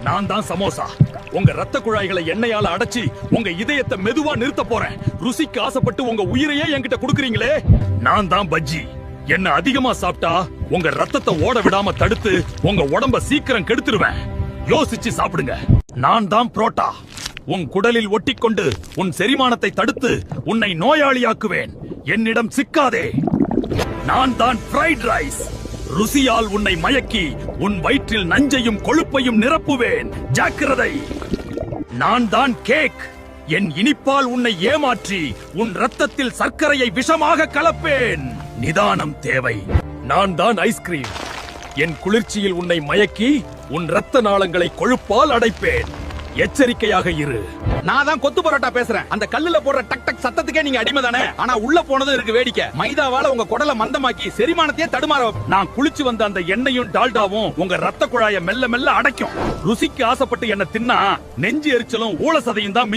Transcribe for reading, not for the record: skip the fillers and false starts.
நான் தான் சமோசா. உங்க ரத்த குழாய்களை எண்ணெயால அடைச்சி உங்க இதயத்தை மெதுவா நிறுத்த போறேன். ருசிக்கு ஆசைப்பட்டு உங்க உயிரையே என்கிட்ட குடுக்குறீங்களே. நான் தான் பஜ்ஜி. என்ன அதிகமா சாப்பிட்டா உங்க ரத்தத்தை ஓட விடாம தடுத்து உங்க உடம்ப சீக்கிரம் கெடுத்துருவேன். யோசிச்சு சாப்பிடுங்க. நான் தான் புரோட்டா. உன் குடலில் ஒட்டிக்கொண்டு உன் செரிமானத்தை தடுத்து உன்னை நோயாளியாக்குவேன். என்னிடம் சிக்காதே. நான் தான் ஃப்ரைட் ரைஸ். ருசியால் உன்னை மயக்கி உன் வயிற்றில் நஞ்சையும் கொழுப்பையும் நிரப்புவேன். ஜாக்கிரதை. நான் தான் கேக். என் இனிப்பால் உன்னை ஏமாற்றி உன் ரத்தத்தில் சர்க்கரையை விஷமாக கலப்பேன். நிதானம் தேவை. நான் தான் ஐஸ்கிரீம். என் குளிர்ச்சியில் உன்னை மயக்கி உன் ரத்த நாளங்களை கொழுப்பால் அடைப்பேன். எச்சரிக்கையாக இரு. நான் தான் கொத்து பரோட்டா பேசுறேன். அந்த கல்லுல போடுற டக் டக் சத்தத்துக்கே நீங்க அடிமை தானே. ஆனா உள்ள போனது இருக்கு வேடிக்கை. மைதாவால உங்க குடலை மந்தமாக்கி செரிமானத்தையே தடுமாற. நான் குளிச்சு வந்த அந்த எண்ணெயும் டால்டாவும் உங்க ரத்த குழாயை மெல்ல மெல்ல அடைக்கும். ருசிக்கு ஆசைப்பட்டு என்ன தின்னா நெஞ்சு எரிச்சலும் ஊழ சதையும் தான்